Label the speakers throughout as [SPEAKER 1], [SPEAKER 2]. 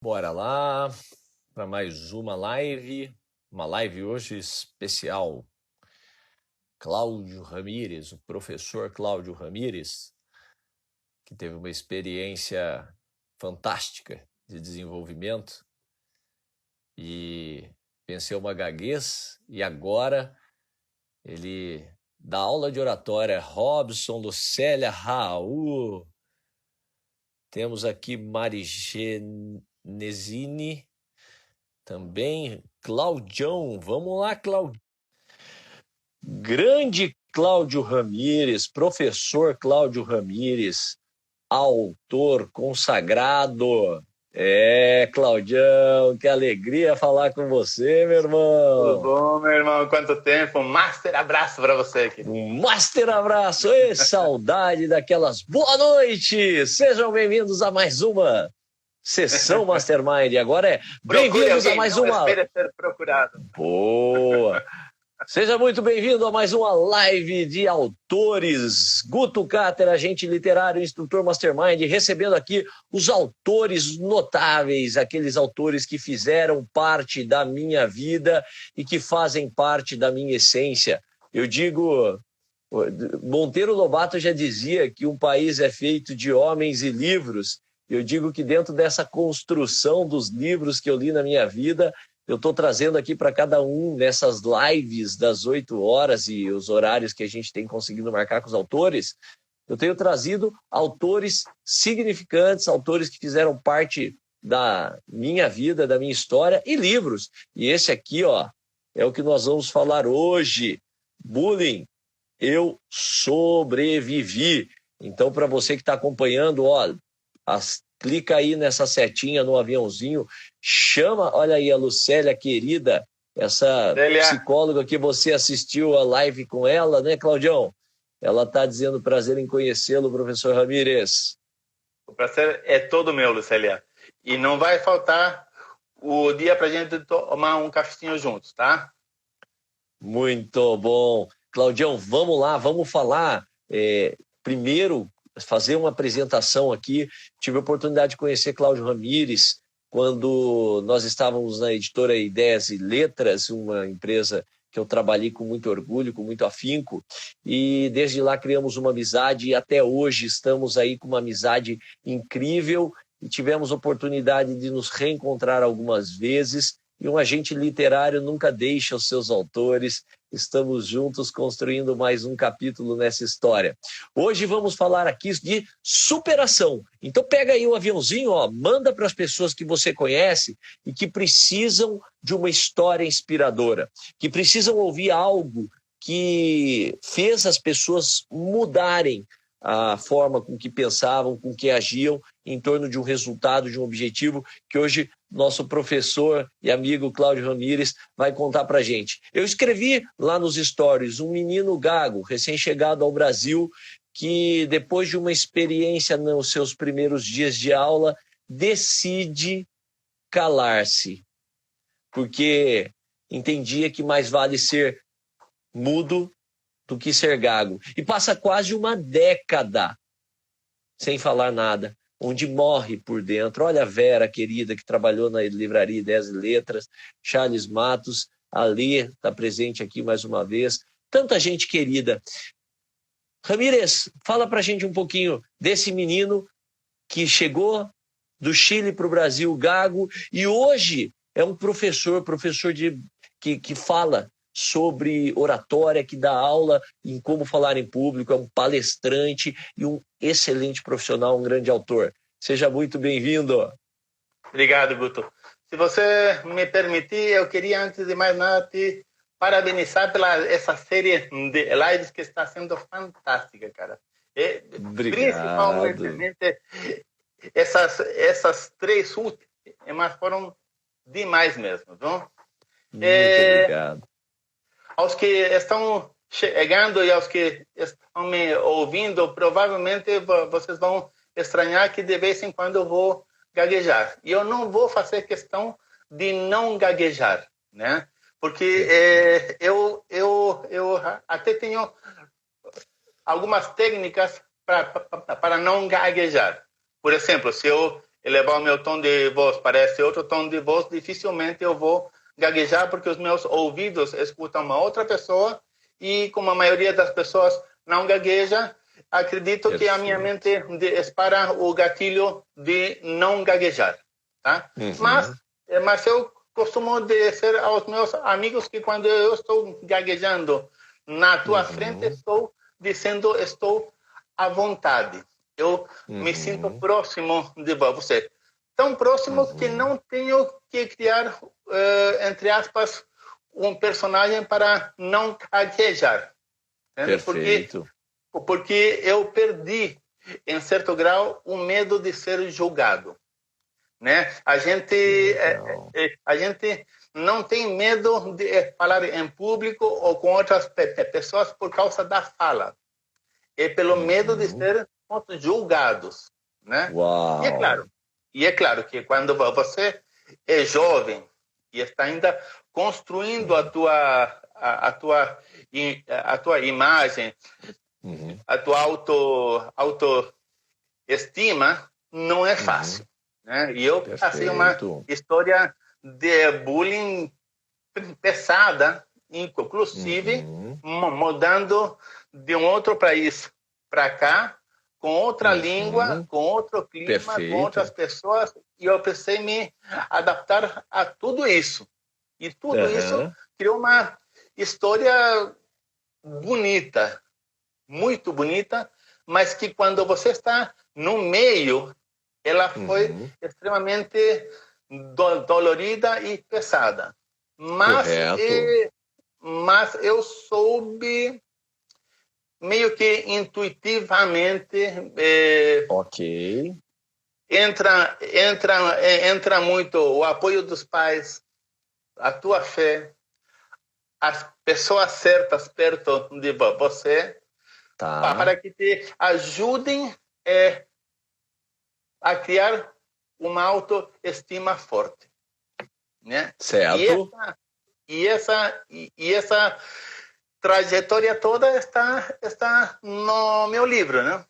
[SPEAKER 1] Bora lá para mais uma live hoje especial. Cláudio Ramírez, o professor Cláudio Ramírez, que teve uma experiência fantástica de desenvolvimento e venceu uma gaguez e agora ele dá aula de oratória. Robson, Lucélia, Raul, temos aqui Marigenesini, também Claudião. Vamos lá, Claudio. Grande Cláudio Ramírez, professor Cláudio Ramírez, autor consagrado. Claudião, que alegria falar com você, meu irmão.
[SPEAKER 2] Tudo bom, meu irmão? Quanto tempo? Um master abraço para você, querido.
[SPEAKER 1] Um master abraço. E saudade daquelas boa noite. Sejam bem-vindos a mais uma Sessão Mastermind. Agora é bem-vindos a mais uma...
[SPEAKER 2] Espera ser procurado.
[SPEAKER 1] Boa! Seja muito bem-vindo a mais uma live de autores. Guto Cáter, agente literário, instrutor Mastermind, recebendo aqui os autores notáveis, aqueles autores que fizeram parte da minha vida e que fazem parte da minha essência. Eu digo, Monteiro Lobato já dizia que um país é feito de homens e livros. Eu digo que dentro dessa construção dos livros que eu li na minha vida, eu estou trazendo aqui para cada um nessas lives das 8 horas e os horários que a gente tem conseguido marcar com os autores, eu tenho trazido autores significantes, autores que fizeram parte da minha vida, da minha história e livros. E esse aqui, ó, é o que nós vamos falar hoje. Bullying, eu sobrevivi. Então, para você que está acompanhando, ó, clica aí nessa setinha no aviãozinho, chama, olha aí a Lucélia querida, essa psicóloga que você assistiu a live com ela, né, Claudião? Ela está dizendo prazer em conhecê-lo, professor Ramírez.
[SPEAKER 2] O prazer é todo meu, Lucélia. E não vai faltar o dia para a gente tomar um cafezinho juntos, tá?
[SPEAKER 1] Muito bom. Claudião, vamos lá, vamos falar. Primeiro, fazer uma apresentação aqui. Tive a oportunidade de conhecer Cláudio Ramírez quando nós estávamos na editora Ideias e Letras, uma empresa que eu trabalhei com muito orgulho, com muito afinco, e desde lá criamos uma amizade e até hoje estamos aí com uma amizade incrível e tivemos oportunidade de nos reencontrar algumas vezes. E um agente literário nunca deixa os seus autores. Estamos juntos construindo mais um capítulo nessa história. Hoje vamos falar aqui de superação. Então pega aí um aviãozinho, ó, manda para as pessoas que você conhece e que precisam de uma história inspiradora, que precisam ouvir algo que fez as pessoas mudarem a forma com que pensavam, com que agiam em torno de um resultado, de um objetivo que hoje nosso professor e amigo Cláudio Ramírez vai contar para a gente. Eu escrevi lá nos stories um menino gago, recém-chegado ao Brasil, que depois de uma experiência nos seus primeiros dias de aula, decide calar-se, porque entendia que mais vale ser mudo do que ser gago. E passa quase uma década sem falar nada, onde morre por dentro. Olha a Vera, querida, que trabalhou na livraria Ideias e Letras, Charles Matos, a Lê está presente aqui mais uma vez, tanta gente querida. Ramírez, fala pra gente um pouquinho desse menino que chegou do Chile para o Brasil, gago, e hoje é um professor que fala sobre oratória, que dá aula em como falar em público, é um palestrante e um excelente profissional, um grande autor. Seja muito bem-vindo.
[SPEAKER 2] Obrigado, Guto. Se você me permitir, eu queria, antes de mais nada, te parabenizar pela essa série de lives que está sendo fantástica, cara.
[SPEAKER 1] Obrigado.
[SPEAKER 2] Principalmente essas 3 últimas, mas foram demais mesmo, viu?
[SPEAKER 1] Muito obrigado.
[SPEAKER 2] Aos que estão chegando e aos que estão me ouvindo, provavelmente vocês vão estranhar que de vez em quando eu vou gaguejar. E eu não vou fazer questão de não gaguejar, né? Porque eu até tenho algumas técnicas para não gaguejar. Por exemplo, se eu elevar o meu tom de voz para esse outro tom de voz, dificilmente eu vou gaguejar, porque os meus ouvidos escutam uma outra pessoa e, como a maioria das pessoas não gagueja, acredito que a minha mente dispara o gatilho de não gaguejar, tá? Mas eu costumo dizer aos meus amigos que quando eu estou gaguejando na tua frente, estou dizendo, estou à vontade. Eu me sinto próximo de você. Tão próximo que não tenho que criar, entre aspas, um personagem para não gaguejar.
[SPEAKER 1] Perfeito.
[SPEAKER 2] Porque eu perdi, em certo grau, o medo de ser julgado. Né? A gente não tem medo de falar em público ou com outras pessoas por causa da fala. É pelo medo de ser julgados, né?
[SPEAKER 1] Uau.
[SPEAKER 2] E é claro que quando você é jovem e está ainda construindo a tua imagem, a tua autoestima, não é fácil. Né? E eu passei uma história de bullying pesada, inclusive mudando de um outro país para cá, com outra língua, com outro clima, com outras pessoas, e eu precisei me adaptar a tudo isso. E tudo isso criou uma história bonita, muito bonita, mas que quando você está no meio, ela foi extremamente dolorida e pesada. Mas eu soube meio que intuitivamente entra muito o apoio dos pais, a tua fé, as pessoas certas perto de você, para que te ajudem a criar uma autoestima forte, né?
[SPEAKER 1] Certo.
[SPEAKER 2] E essa trajetória toda está no meu livro, né?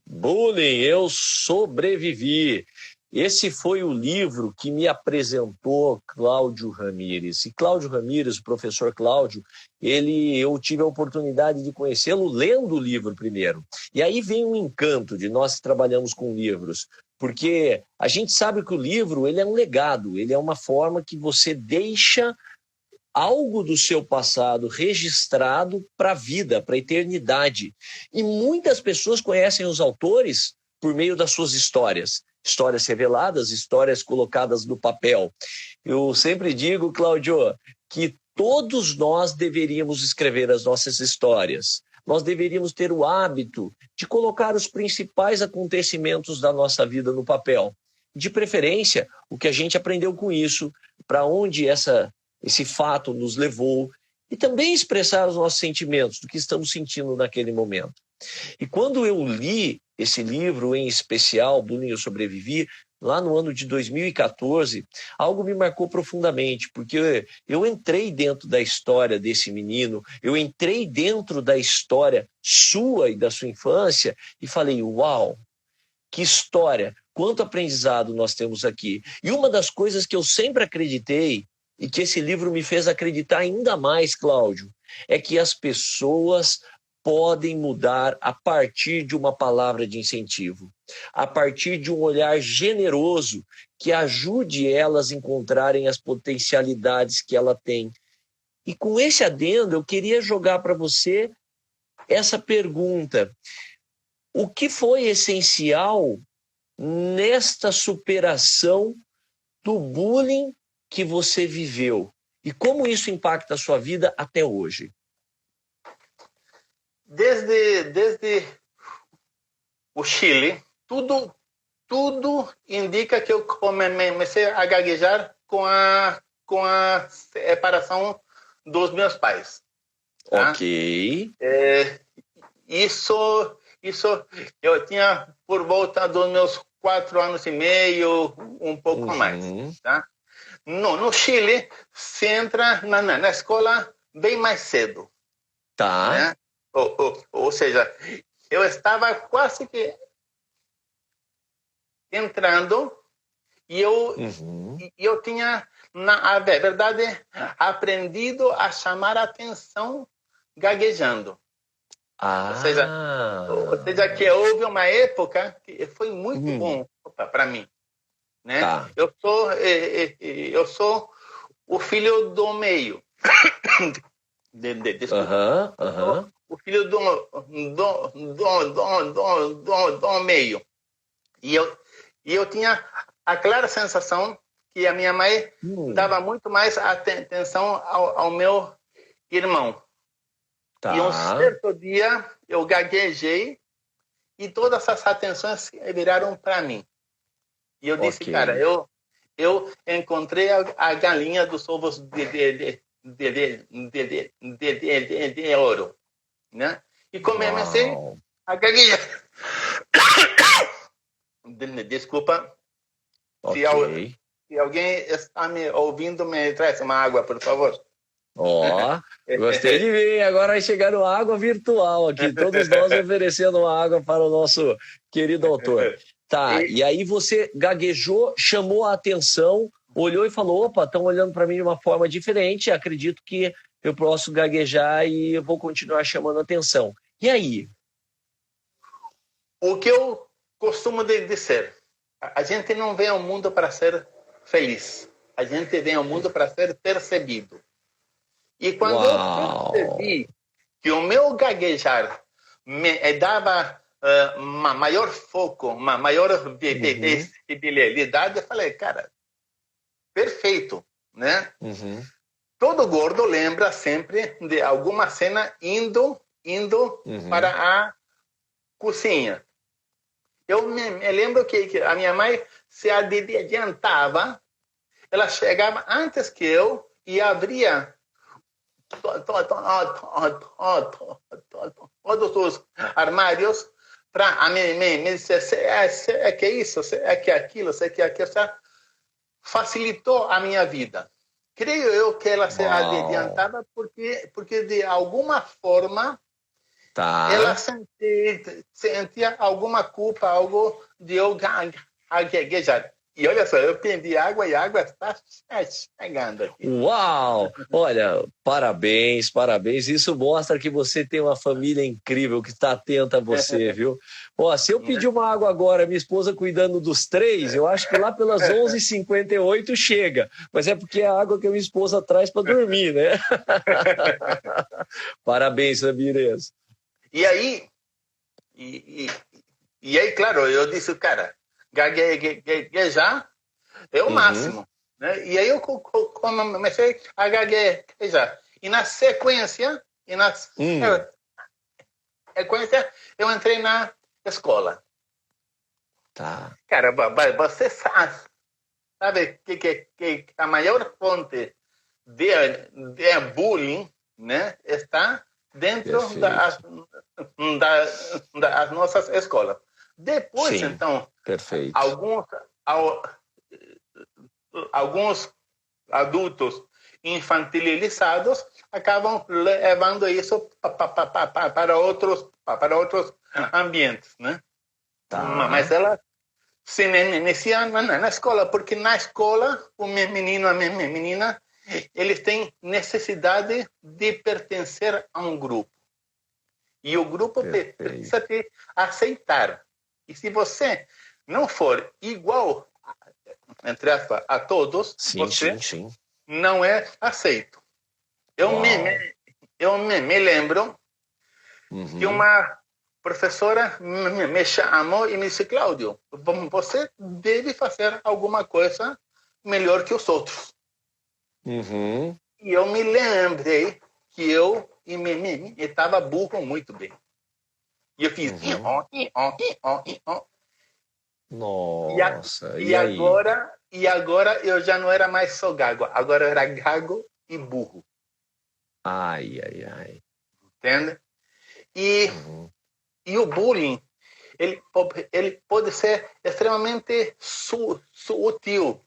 [SPEAKER 1] Bullying, eu sobrevivi. Esse foi o livro que me apresentou Cláudio Ramires. E Cláudio Ramires, o professor Cláudio, eu tive a oportunidade de conhecê-lo lendo o livro primeiro. E aí vem um encanto de nós que trabalhamos com livros, porque a gente sabe que o livro ele é um legado, ele é uma forma que você deixa algo do seu passado registrado para a vida, para a eternidade. E muitas pessoas conhecem os autores por meio das suas histórias. Histórias reveladas, histórias colocadas no papel. Eu sempre digo, Cláudio, que todos nós deveríamos escrever as nossas histórias. Nós deveríamos ter o hábito de colocar os principais acontecimentos da nossa vida no papel. De preferência, o que a gente aprendeu com isso, para onde esse fato nos levou, e também expressar os nossos sentimentos, do que estamos sentindo naquele momento. E quando eu li esse livro, em especial, Bullying, eu sobrevivi, lá no ano de 2014, algo me marcou profundamente, porque eu entrei dentro da história desse menino, eu entrei dentro da história sua e da sua infância, e falei, uau, que história, quanto aprendizado nós temos aqui. E uma das coisas que eu sempre acreditei, e que esse livro me fez acreditar ainda mais, Cláudio, é que as pessoas podem mudar a partir de uma palavra de incentivo, a partir de um olhar generoso que ajude elas a encontrarem as potencialidades que ela tem. E com esse adendo, eu queria jogar para você essa pergunta. O que foi essencial nesta superação do bullying que você viveu? E como isso impacta a sua vida até hoje?
[SPEAKER 2] Desde o Chile, tudo indica que eu comecei a gaguejar com a separação dos meus pais. Tá?
[SPEAKER 1] Ok.
[SPEAKER 2] Isso eu tinha por volta dos meus 4 anos e meio, um pouco mais. Tá? No Chile, se entra na escola bem mais cedo.
[SPEAKER 1] Tá.
[SPEAKER 2] Né? Ou seja, eu estava quase que entrando e eu tinha, na verdade, aprendido a chamar a atenção gaguejando. Ou seja, que houve uma época que foi muito bom para mim, né?
[SPEAKER 1] Tá.
[SPEAKER 2] Eu sou o filho do meio. Desculpa. O filho do meio. E eu tinha a clara sensação que a minha mãe dava muito mais atenção ao meu irmão.
[SPEAKER 1] Tá.
[SPEAKER 2] E um certo dia eu gaguejei e todas essas atenções viraram para mim. E eu disse, cara, eu encontrei a galinha dos ovos de ouro, né? E comecei a gaguejar. Desculpa. Se alguém está me ouvindo, me traz uma água, por favor.
[SPEAKER 1] Gostei de ver. Agora vai chegar no água virtual aqui. Todos nós oferecendo água para o nosso querido autor. Tá, e aí você gaguejou, chamou a atenção, olhou e falou, opa, estão olhando para mim de uma forma diferente, acredito que eu posso gaguejar e eu vou continuar chamando a atenção. E aí?
[SPEAKER 2] O que eu costumo dizer, a gente não vem ao mundo para ser feliz, a gente vem ao mundo para ser percebido. E quando eu percebi que o meu gaguejar me dava uma maior foco, uma maior visibilidade, eu falei, cara, perfeito, né? Todo gordo lembra sempre de alguma cena indo para a cozinha. Eu me lembro que a minha mãe se adiantava, ela chegava antes que eu e abria todos os armários para me dizer é que isso, é que aquilo, é que aquilo. Facilitou a minha vida. Creio eu que ela se adiantava porque de alguma forma ela sentia alguma culpa, algo de eu gaguejar. E olha só, eu pendi água e a água está chegando aqui.
[SPEAKER 1] Uau! Olha, parabéns. Isso mostra que você tem uma família incrível que está atenta a você, viu? Se eu pedir uma água agora, minha esposa cuidando dos 3, eu acho que lá pelas 11h58 chega. Mas é porque é a água que a minha esposa traz para dormir, né? Parabéns, Ramírez.
[SPEAKER 2] E aí, claro, eu disse, cara, gaguejar é o máximo, né? E aí eu comecei a gaguejar. E na sequência, eu entrei na escola.
[SPEAKER 1] Tá.
[SPEAKER 2] Cara, você sabe que a maior fonte de bullying, né, está dentro das nossas escolas. Depois, então, alguns adultos infantilizados acabam levando isso para outros ambientes, né? Mas ela se inicia na escola, porque na escola o menino, a menina, eles têm necessidade de pertencer a um grupo. E o grupo precisa te aceitar. E se você não for igual, entre aspas, a todos, você não é aceito. Eu me lembro que uma professora me chamou e me disse, Cláudio, você deve fazer alguma coisa melhor que os outros. E eu me lembrei que eu estava burro muito bem. E eu fiz...
[SPEAKER 1] Nossa,
[SPEAKER 2] e agora eu já não era mais só gago, agora eu era gago e burro.
[SPEAKER 1] Ai.
[SPEAKER 2] Entende? E o bullying, ele pode ser extremamente sutil.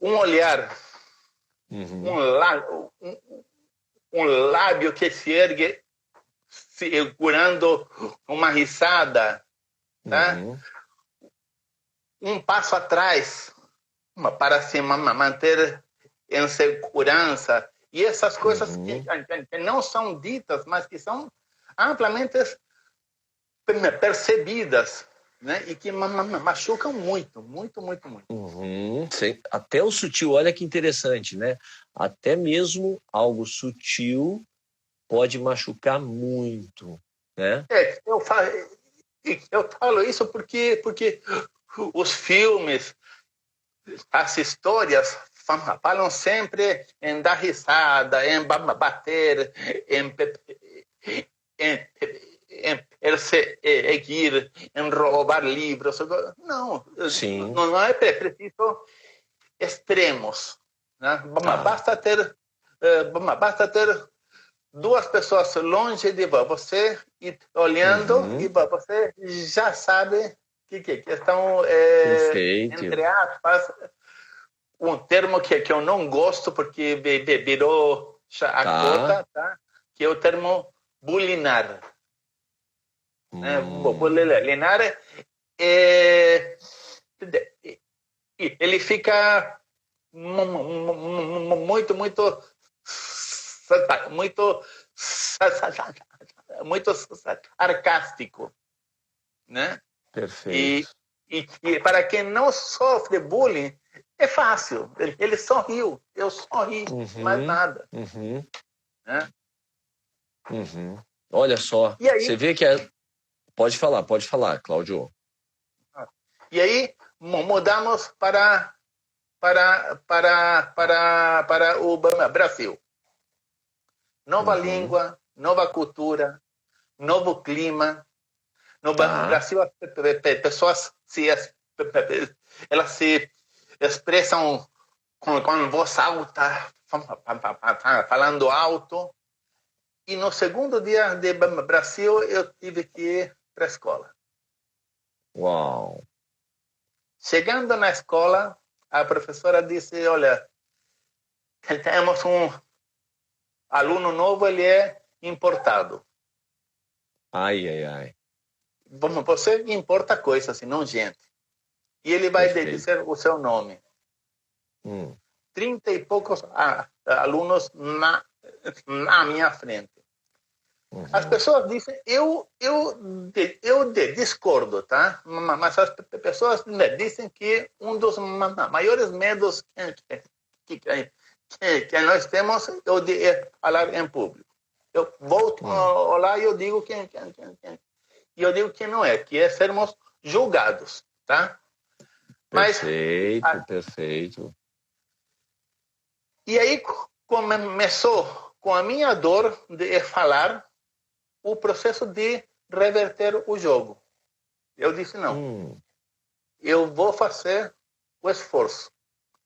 [SPEAKER 2] Um olhar, um lábio que se ergue segurando uma risada, tá? um passo atrás para se manter em segurança. E essas coisas que não são ditas, mas que são amplamente percebidas, né? E que machucam muito, muito, muito, muito.
[SPEAKER 1] Até o sutil, olha que interessante, né? Até mesmo algo sutil pode machucar muito, né?
[SPEAKER 2] Eu falo isso porque os filmes, as histórias falam sempre em dar risada, em bater, em perseguir, em roubar livros. Não,
[SPEAKER 1] Sim.
[SPEAKER 2] não é preciso extremos, né? Basta ter duas pessoas longe de você e olhando e você já sabe que estão, entre aspas, um termo que eu não gosto porque virou chacota, tá? Que é o termo bulinar. Bulinar ele fica muito sarcástico, né?
[SPEAKER 1] Perfeito.
[SPEAKER 2] E para quem não sofre bullying, é fácil. Ele sorriu, eu sorri, mais nada. Né?
[SPEAKER 1] Olha só,
[SPEAKER 2] e aí,
[SPEAKER 1] você vê que pode falar, Cláudio.
[SPEAKER 2] E aí mudamos para o Brasil. Nova língua, nova cultura, novo clima. No Brasil, as pessoas elas se expressam com voz alta, falando alto. E no segundo dia de Brasil, eu tive que ir para a escola.
[SPEAKER 1] Uau!
[SPEAKER 2] Chegando na escola, a professora disse, olha, temos um aluno novo, ele é importado.
[SPEAKER 1] Ai.
[SPEAKER 2] Você importa coisas, não gente. E ele vai dizer o seu nome. 30 e poucos alunos na minha frente. As pessoas dizem, eu discordo, tá? Mas as pessoas dizem que um dos maiores medos que nós temos é falar em público. Eu volto lá e eu digo e eu digo que não é, que é sermos julgados, tá?
[SPEAKER 1] Perfeito.
[SPEAKER 2] E aí começou com a minha dor de falar o processo de reverter o jogo. Eu disse não. Eu vou fazer o esforço.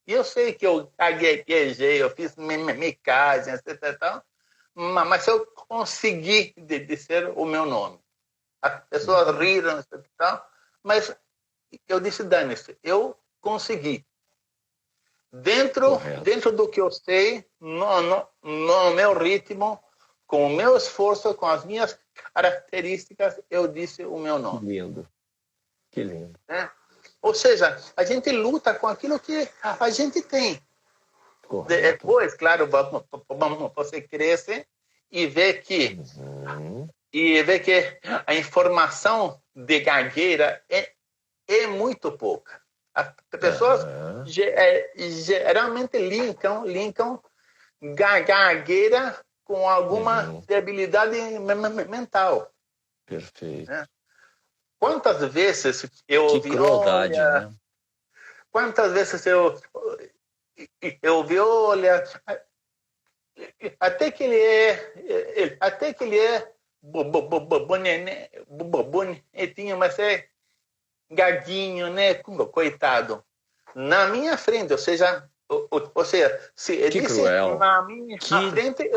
[SPEAKER 2] E eu sei que eu gaguejei, eu fiz micagem, etc. Mas eu consegui dizer o meu nome. As pessoas riram, etc. Mas eu disse, dane-se, eu consegui. Dentro do que eu sei, no meu ritmo, com o meu esforço, com as minhas características, eu disse o meu nome.
[SPEAKER 1] Que lindo.
[SPEAKER 2] Né? Ou seja, a gente luta com aquilo que a gente tem. Depois, claro, você cresce e vê que a informação de gagueira é muito pouca. As pessoas geralmente linkam gagueira com alguma debilidade mental.
[SPEAKER 1] Perfeito.
[SPEAKER 2] Né? Quantas vezes eu ouvi...
[SPEAKER 1] Que crueldade, né?
[SPEAKER 2] Quantas vezes eu ouvi, olha... Até que ele é bonitinho, mas é gaguinho, né? Coitado. Na minha frente, ou seja, se
[SPEAKER 1] que
[SPEAKER 2] disse
[SPEAKER 1] cruel.
[SPEAKER 2] na minha frente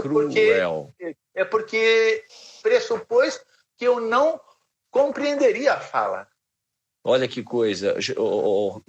[SPEAKER 2] é porque pressupôs que eu não compreenderia a fala.
[SPEAKER 1] Olha que coisa.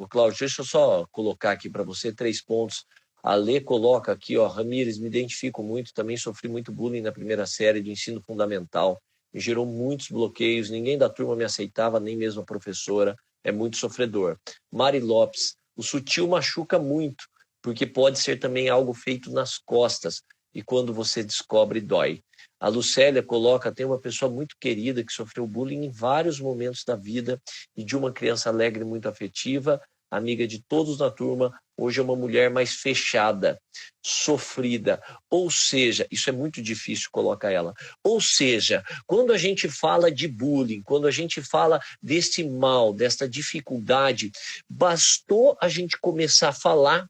[SPEAKER 1] Cláudio, deixa eu só colocar aqui para você 3 pontos. A Lê coloca aqui, Ramires, me identifico muito, também sofri muito bullying na primeira série de ensino fundamental. Me gerou muitos bloqueios, ninguém da turma me aceitava, nem mesmo a professora. é muito sofredor. Mari Lopes, o sutil machuca muito, porque pode ser também algo feito nas costas, e quando você descobre, dói. A Lucélia coloca, tem uma pessoa muito querida que sofreu bullying em vários momentos da vida, e de uma criança alegre, muito afetiva, amiga de todos na turma, hoje é uma mulher mais fechada, sofrida. Ou seja, isso é muito difícil colocar ela. Ou seja, quando a gente fala de bullying, quando a gente fala desse mal, desta dificuldade, bastou a gente começar a falar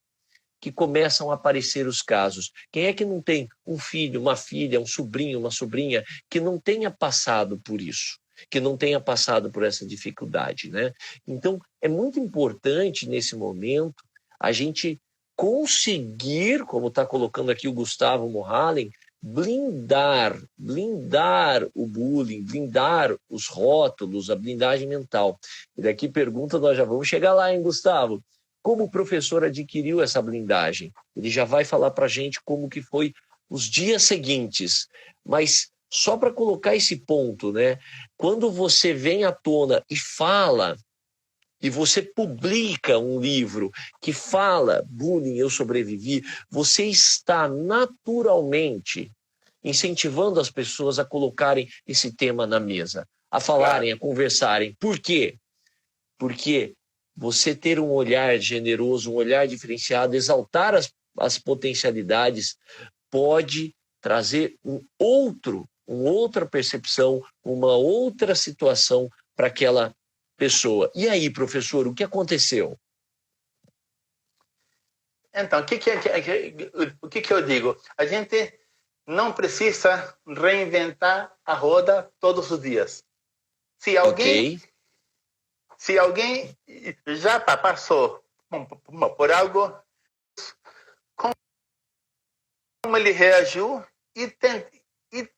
[SPEAKER 1] que começam a aparecer os casos. Quem é que não tem um filho, uma filha, um sobrinho, uma sobrinha que não tenha passado por isso? Que não tenha passado por essa dificuldade, né? Então, é muito importante, nesse momento, a gente conseguir, como está colocando aqui o Gustavo Mohalen, blindar o bullying, blindar os rótulos, a blindagem mental. E daqui pergunta, nós já vamos chegar lá, hein, Gustavo? Como o professor adquiriu essa blindagem? Ele já vai falar para a gente como que foi os dias seguintes. Mas só para colocar esse ponto, né? Quando você vem à tona e fala, e você publica um livro que fala bullying, eu sobrevivi, você está naturalmente incentivando as pessoas a colocarem esse tema na mesa, a falarem, a conversarem. Por quê? Porque você ter um olhar generoso, um olhar diferenciado, exaltar as potencialidades, pode trazer uma outra percepção, uma outra situação para aquela pessoa. E aí, professor, o que aconteceu?
[SPEAKER 2] Então, o que eu digo? A gente não precisa reinventar a roda todos os dias. Se alguém já passou por algo, como ele reagiu e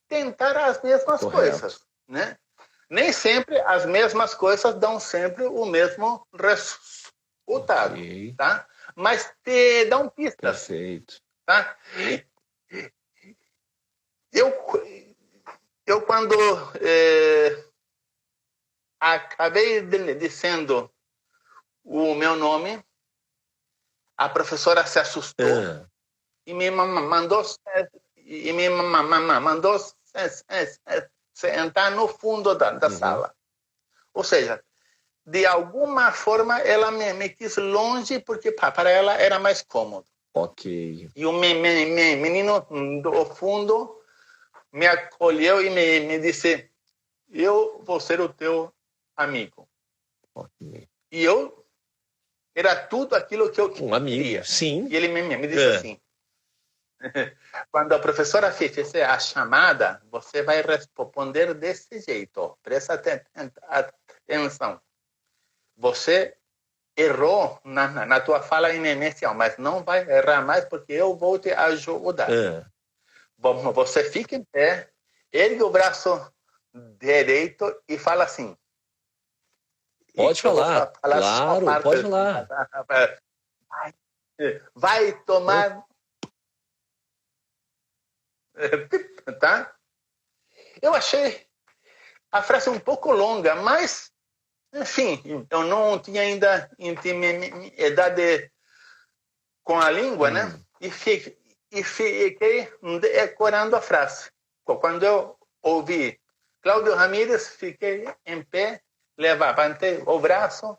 [SPEAKER 2] tentar as mesmas coisas, né? Nem sempre as mesmas coisas dão sempre o mesmo resultado, tá? Mas te dão pistas.
[SPEAKER 1] Perfeito.
[SPEAKER 2] Tá? Eu quando acabei dizendo o meu nome, a professora se assustou e me mandou sentar no fundo da sala. Ou seja, de alguma forma ela me quis longe porque para ela era mais cômodo.
[SPEAKER 1] Ok.
[SPEAKER 2] E o menino do fundo me acolheu e me disse: eu vou ser o teu amigo.
[SPEAKER 1] Okay.
[SPEAKER 2] E eu era tudo aquilo que eu queria.
[SPEAKER 1] Um amigo, sim.
[SPEAKER 2] E ele me disse assim: quando a professora fizer a chamada, você vai responder desse jeito. Presta atenção. Você errou na tua fala inicial, mas não vai errar mais porque eu vou te ajudar. Bom, você fica em pé, ergue o braço direito e fala assim.
[SPEAKER 1] Pode falar. Claro, pode falar.
[SPEAKER 2] Vai tomar... Tá? Eu achei a frase um pouco longa, mas, enfim, eu não tinha ainda intimidade com a língua, né? E fiquei decorando a frase. Quando eu ouvi Cláudio Ramírez, fiquei em pé, levantei o braço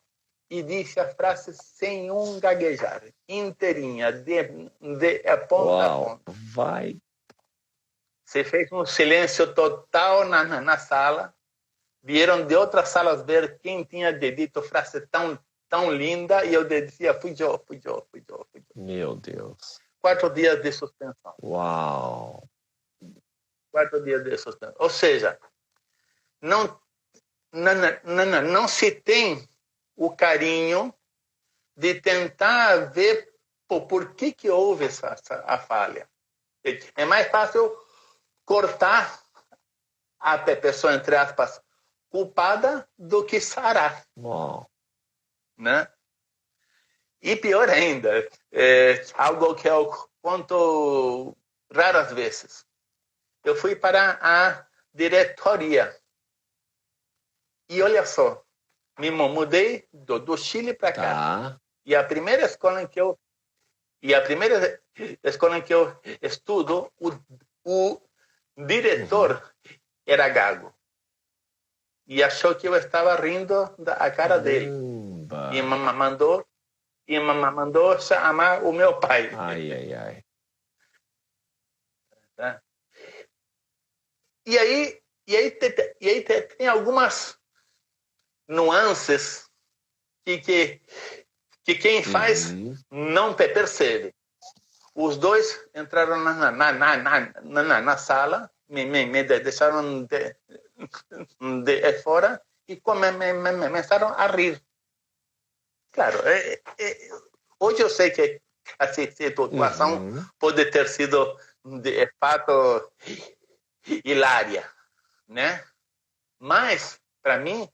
[SPEAKER 2] e disse a frase sem um gaguejar, inteirinha, de ponta a ponta.
[SPEAKER 1] Vai.
[SPEAKER 2] Se fez um silêncio total na sala. Vieram de outras salas ver quem tinha dito frase tão linda e eu dizia, fui eu.
[SPEAKER 1] Meu Deus.
[SPEAKER 2] 4 dias de suspensão.
[SPEAKER 1] Uau.
[SPEAKER 2] 4 dias de suspensão. Ou seja, não se tem o carinho de tentar ver por que houve a falha. É mais fácil cortar a pessoa, entre aspas, culpada do que sarar.
[SPEAKER 1] Uau.
[SPEAKER 2] Né? E pior ainda, algo que eu conto raras vezes. Eu fui para a diretoria. E olha só, me mudei do Chile para cá.
[SPEAKER 1] Tá.
[SPEAKER 2] E a primeira escola em que eu estudo, o diretor era gago. E achou que eu estava rindo da cara dele. E me mandou chamar o meu pai.
[SPEAKER 1] Ai.
[SPEAKER 2] Tá? E aí tem algumas nuances que quem faz não percebe. Os dois entraram na sala, me deixaram de fora e começaram a rir. Claro, hoje eu sei que a situação pode ter sido de fato hilária, né? Mas, para mim,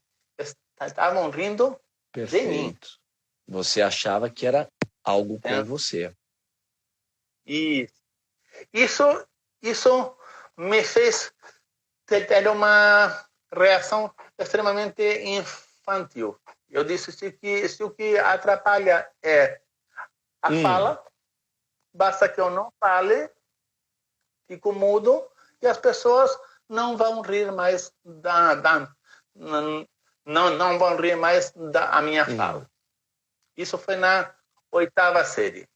[SPEAKER 2] estavam rindo de mim.
[SPEAKER 1] Você achava que era algo com você.
[SPEAKER 2] E isso me fez ter uma reação extremamente infantil. Eu disse se o que atrapalha é a fala, basta que eu não fale, fico mudo e as pessoas não vão rir mais não vão rir mais da minha fala. Isso foi na 8ª série.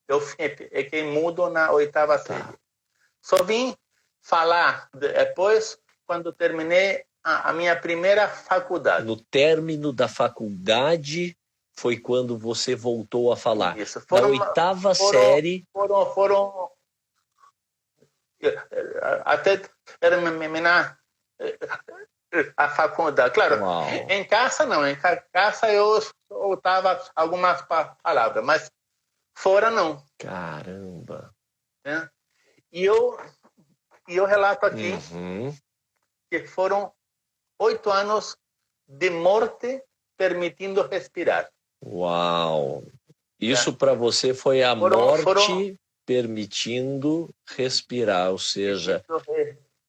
[SPEAKER 2] Eu fiquei mudo na 8ª série. Só vim falar depois quando terminei a minha primeira faculdade.
[SPEAKER 1] No término da faculdade foi quando você voltou a falar.
[SPEAKER 2] Isso.
[SPEAKER 1] Na 8ª série...
[SPEAKER 2] Foram até terminar a faculdade. Claro, em casa não. Em casa eu soltava algumas palavras, mas fora não.
[SPEAKER 1] Caramba!
[SPEAKER 2] E eu relato aqui que foram 8 anos de morte permitindo respirar.
[SPEAKER 1] Uau! Isso para você foi a morte permitindo respirar, ou seja...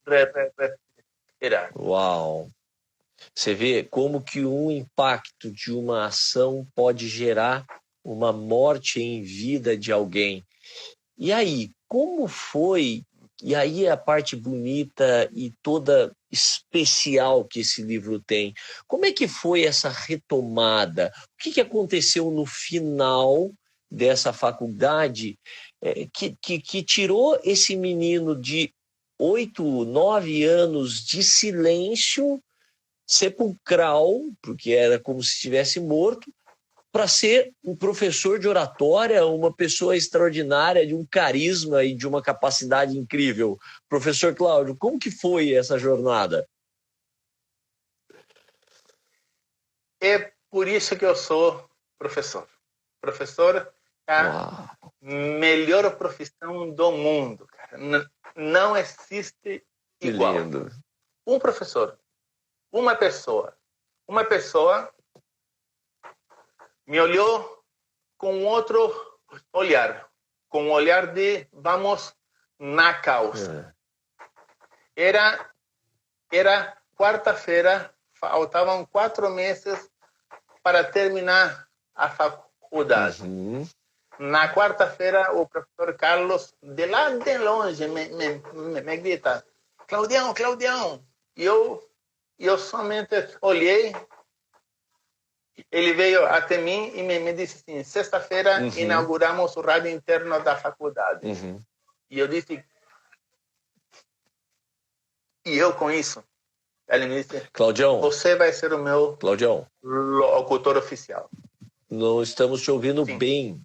[SPEAKER 2] Respirar.
[SPEAKER 1] Uau! Você vê como que um impacto de uma ação pode gerar uma morte em vida de alguém. E aí, como foi? E aí é a parte bonita e toda especial que esse livro tem. Como é que foi essa retomada? O que aconteceu no final dessa faculdade que tirou esse menino de 8, 9 anos de silêncio sepulcral, porque era como se estivesse morto, para ser um professor de oratória, uma pessoa extraordinária, de um carisma e de uma capacidade incrível. Professor Cláudio, como que foi essa jornada?
[SPEAKER 2] É por isso que eu sou professor. Professor é a melhor profissão do mundo, cara. Não existe igual.
[SPEAKER 1] Que lindo.
[SPEAKER 2] Um professor, uma pessoa me olhou com outro olhar, com o olhar de vamos na causa. Era quarta-feira, faltavam 4 meses para terminar a faculdade. Na quarta-feira, o professor Carlos, de lá de longe, me grita, Claudião. E eu somente olhei. Ele veio até mim e me disse assim, sexta-feira inauguramos o rádio interno da faculdade. E eu disse, e eu com isso? Ele me disse,
[SPEAKER 1] Claudião,
[SPEAKER 2] você vai ser o meu locutor oficial.
[SPEAKER 1] Não estamos te ouvindo bem.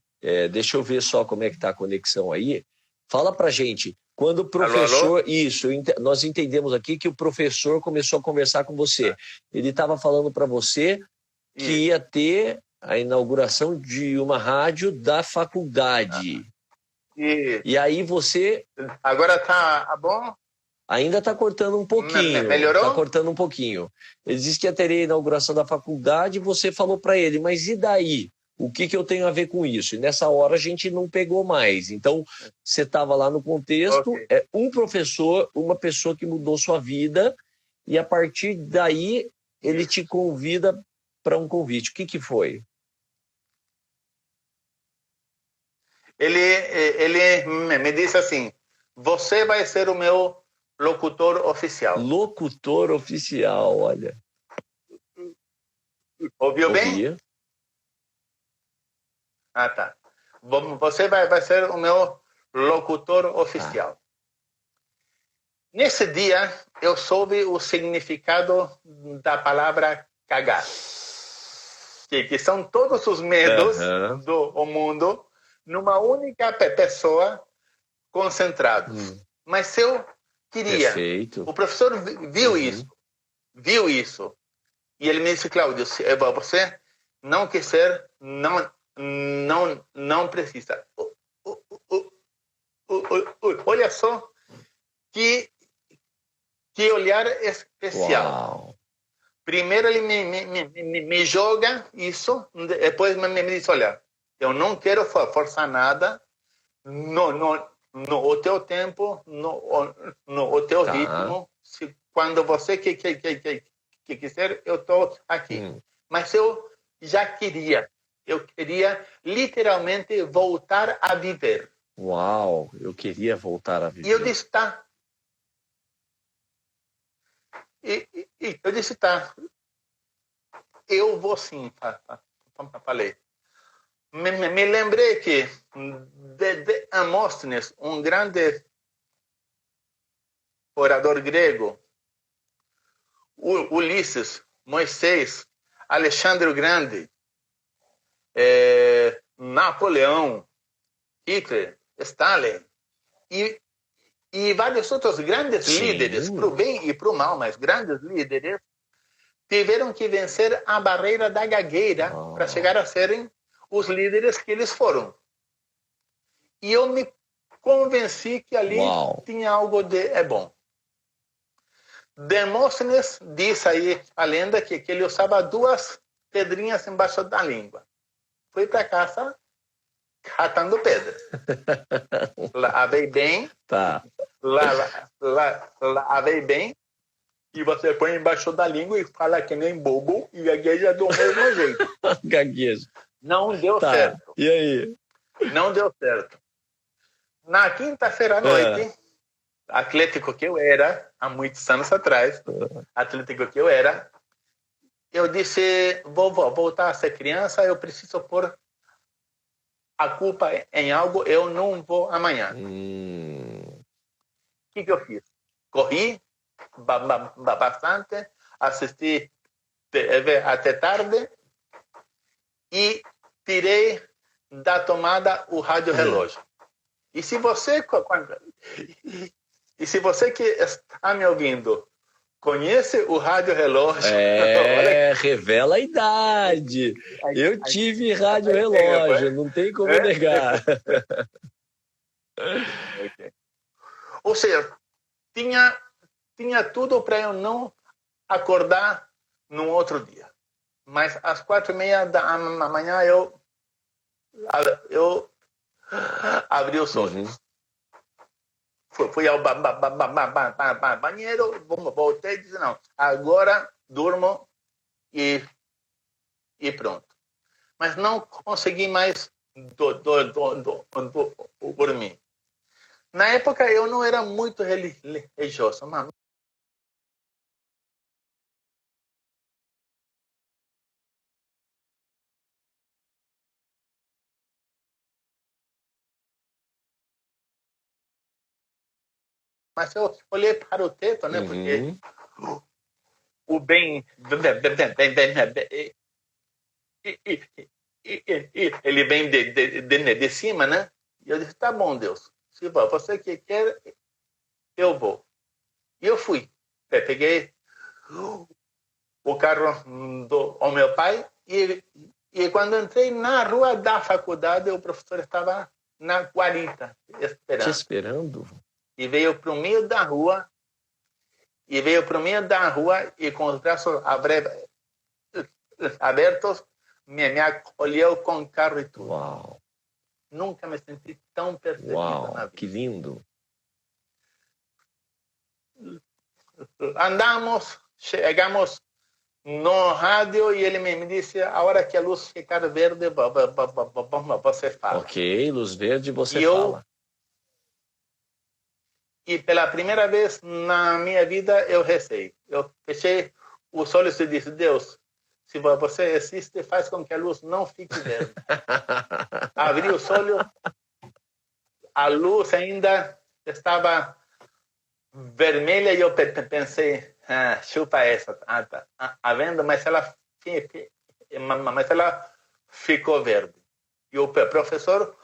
[SPEAKER 1] Deixa eu ver só como é que está a conexão aí. Fala pra gente, quando o professor...
[SPEAKER 2] Alô?
[SPEAKER 1] Isso, nós entendemos aqui que o professor começou a conversar com você. Ele estava falando para você que ia ter a inauguração de uma rádio da faculdade. E aí você...
[SPEAKER 2] Agora tá bom?
[SPEAKER 1] Ainda está cortando um pouquinho.
[SPEAKER 2] Melhorou?
[SPEAKER 1] Está cortando um pouquinho. Ele disse que ia ter a inauguração da faculdade e você falou para ele, mas e daí? O que eu tenho a ver com isso? E nessa hora a gente não pegou mais. Então, você estava lá no contexto, um professor, uma pessoa que mudou sua vida, e a partir daí ele te convida para um convite. O que foi?
[SPEAKER 2] Ele me disse assim: você vai ser o meu locutor oficial.
[SPEAKER 1] Locutor oficial, olha.
[SPEAKER 2] Ouviu bem?
[SPEAKER 1] Ouvia.
[SPEAKER 2] Ah, tá. Você vai ser o meu locutor oficial. Nesse dia, eu soube o significado da palavra cagar. Que são todos os medos do mundo numa única pessoa concentrados. Mas eu queria.
[SPEAKER 1] Perfeito.
[SPEAKER 2] O professor viu isso. E ele me disse: Cláudio, você não quiser, não precisa. Olha só que olhar especial.
[SPEAKER 1] Uau.
[SPEAKER 2] Primeiro ele me joga isso, depois me diz: olha, eu não quero forçar nada no teu tempo, no teu ritmo. Quando você quiser, eu estou aqui. Mas eu já queria. Eu queria literalmente voltar a viver.
[SPEAKER 1] Uau, eu queria voltar a viver.
[SPEAKER 2] E eu disse: tá. Eu disse: tá. Eu vou sim. Falei. Me lembrei que Demóstenes, um grande orador grego, Ulisses, Moisés, Alexandre o Grande, Napoleão, Hitler, Stalin e vários outros grandes líderes, para o bem e para o mal, mas grandes líderes, tiveram que vencer a barreira da gagueira para chegar a serem os líderes que eles foram. E eu me convenci que ali tinha algo de bom. Demóstenes diz aí a lenda que ele usava 2 pedrinhas embaixo da língua. Fui para casa catando pedra. Lavei bem.
[SPEAKER 1] Tá.
[SPEAKER 2] Lavei bem. E você põe embaixo da língua e fala que nem bobo e gagueja do mesmo jeito.
[SPEAKER 1] Gagueja.
[SPEAKER 2] Não deu certo.
[SPEAKER 1] E aí?
[SPEAKER 2] Não deu certo. Na quinta-feira à noite, atlético que eu era, há muitos anos atrás, atlético que eu era, eu disse: vou voltar a ser criança, eu preciso pôr a culpa em algo, eu não vou amanhã. O que eu fiz? Corri bastante, assisti TV até tarde e tirei da tomada o rádio relógio. E se você que está me ouvindo conhece o rádio relógio,
[SPEAKER 1] revela a idade. Eu tive rádio relógio, não tem como negar.
[SPEAKER 2] Ou seja, tinha tudo para eu não acordar no outro dia. Mas às 4:30 da manhã eu abri os olhos. Fui ao banheiro, voltei e disse: não, agora durmo e pronto. Mas não consegui mais dormir. Na época eu não era muito religioso, mas eu olhei para o teto, né? Porque o bem ele vem de cima, né? E eu disse: tá bom, Deus. Se você que quer, eu vou. E eu fui. Peguei o carro do meu pai e quando entrei na rua da faculdade, o professor estava na guarita esperando.
[SPEAKER 1] Te esperando?
[SPEAKER 2] E veio para o meio da rua e com os braços abertos me acolheu com o carro e tudo.
[SPEAKER 1] Uau.
[SPEAKER 2] Nunca me senti tão perseguido na vida.
[SPEAKER 1] Que lindo.
[SPEAKER 2] Andamos, chegamos no rádio e ele me disse, a hora que a luz ficar verde, você fala.
[SPEAKER 1] Ok, luz verde, você
[SPEAKER 2] E
[SPEAKER 1] fala.
[SPEAKER 2] E pela primeira vez na minha vida eu rezei. Eu fechei os olhos e disse, Deus, se você existe, faz com que a luz não fique verde. Abri os olhos, a luz ainda estava vermelha e eu pensei, chupa essa, tá vendo? Mas ela ficou verde. E o professor,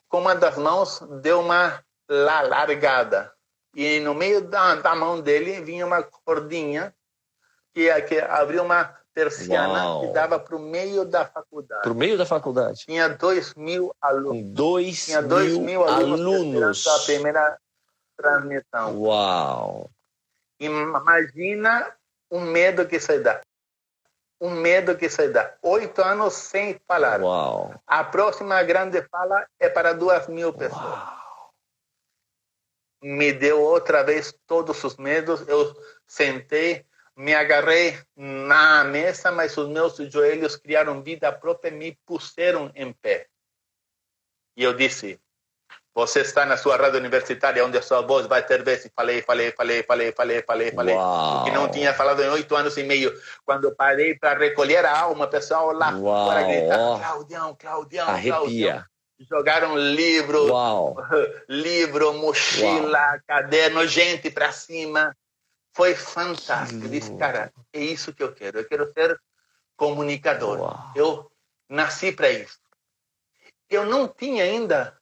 [SPEAKER 2] com uma das mãos, deu uma largada. E no meio da mão dele vinha uma cordinha que abriu uma persiana. Uau. Que dava para o meio da faculdade.
[SPEAKER 1] Para o meio da faculdade?
[SPEAKER 2] Tinha 2.000 alunos.
[SPEAKER 1] Com 2.000
[SPEAKER 2] Tinha 2.000 alunos a primeira transmissão.
[SPEAKER 1] Uau!
[SPEAKER 2] Imagina o medo que isso dá. O medo que isso dá. 8 anos sem falar.
[SPEAKER 1] Uau!
[SPEAKER 2] A próxima grande fala é para 2.000 pessoas.
[SPEAKER 1] Uau.
[SPEAKER 2] Me deu outra vez todos os medos. Eu sentei, me agarrei na mesa, mas os meus joelhos criaram vida própria e me puseram em pé. E eu disse, você está na sua rádio universitária, onde a sua voz vai ter vez. E falei.
[SPEAKER 1] Uau.
[SPEAKER 2] O que não tinha falado em 8 anos e meio. Quando eu parei para recolher a alma, o pessoal lá fora gritava, Claudião.
[SPEAKER 1] Arrepia.
[SPEAKER 2] Jogaram livro, mochila,
[SPEAKER 1] Uau.
[SPEAKER 2] caderno, gente para cima. Foi fantástico. Eu disse, cara, é isso que eu quero. Eu quero ser comunicador.
[SPEAKER 1] Uau.
[SPEAKER 2] Eu nasci para isso. Eu não tinha ainda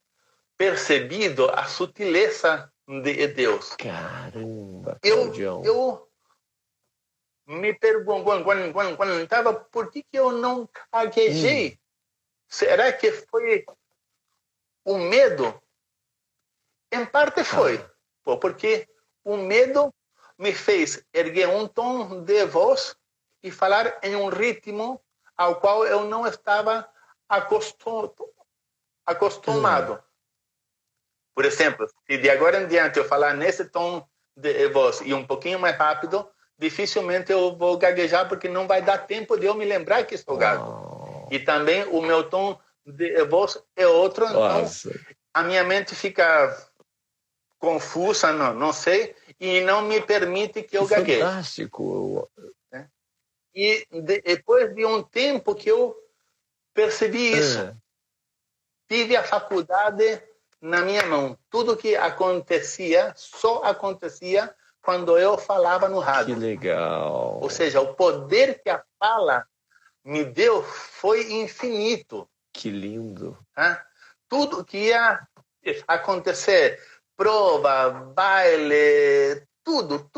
[SPEAKER 2] percebido a sutileza de Deus.
[SPEAKER 1] Caramba, Claudião.
[SPEAKER 2] Eu me pergunto, quando eu estava, por que eu não gaguejei? Será que foi o medo? Em parte foi, porque o medo me fez erguer um tom de voz e falar em um ritmo ao qual eu não estava acostumado. Por exemplo, se de agora em diante eu falar nesse tom de voz e um pouquinho mais rápido, dificilmente eu vou gaguejar, porque não vai dar tempo de eu me lembrar que estou gago. E também o meu tom de voz é outro, então a minha mente fica confusa, não sei, e não me permite que eu gagueje.
[SPEAKER 1] Fantástico!
[SPEAKER 2] E depois de um tempo que eu percebi isso, tive a faculdade na minha mão. Tudo que acontecia, só acontecia quando eu falava no rádio.
[SPEAKER 1] Que legal!
[SPEAKER 2] Ou seja, o poder que a fala me deu foi infinito.
[SPEAKER 1] Que lindo!
[SPEAKER 2] Tudo que ia acontecer, prova, baile, tudo,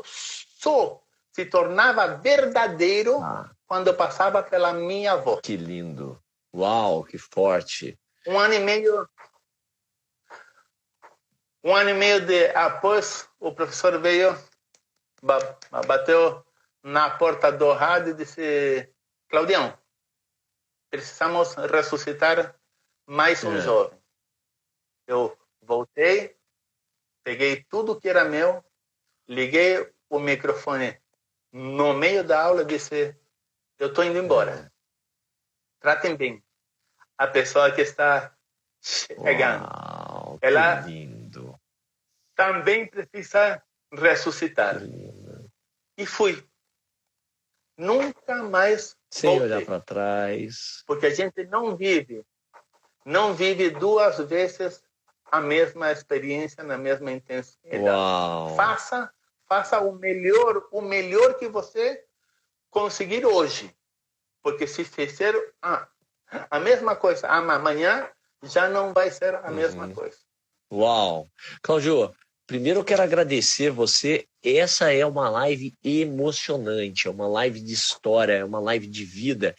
[SPEAKER 2] só se tornava verdadeiro quando eu passava pela minha voz.
[SPEAKER 1] Que lindo! Uau, que forte!
[SPEAKER 2] 1 ano e meio após, o professor veio, bateu na porta do rádio e disse, Claudião, precisamos ressuscitar mais um jovem. Eu voltei, peguei tudo que era meu, liguei o microfone no meio da aula e disse, eu estou indo embora. Tratem bem a pessoa que está chegando.
[SPEAKER 1] Uau,
[SPEAKER 2] ela
[SPEAKER 1] lindo.
[SPEAKER 2] Também precisa ressuscitar. E fui. Nunca mais
[SPEAKER 1] sem
[SPEAKER 2] voltei.
[SPEAKER 1] Olhar para trás.
[SPEAKER 2] Porque a gente não vive 2 vezes a mesma experiência na mesma intensidade.
[SPEAKER 1] Uau.
[SPEAKER 2] Faça o melhor que você conseguir hoje. Porque se fizer a mesma coisa amanhã, já não vai ser a mesma coisa.
[SPEAKER 1] Uau! Cláudio, primeiro eu quero agradecer você. Essa é uma live emocionante, é uma live de história, é uma live de vida.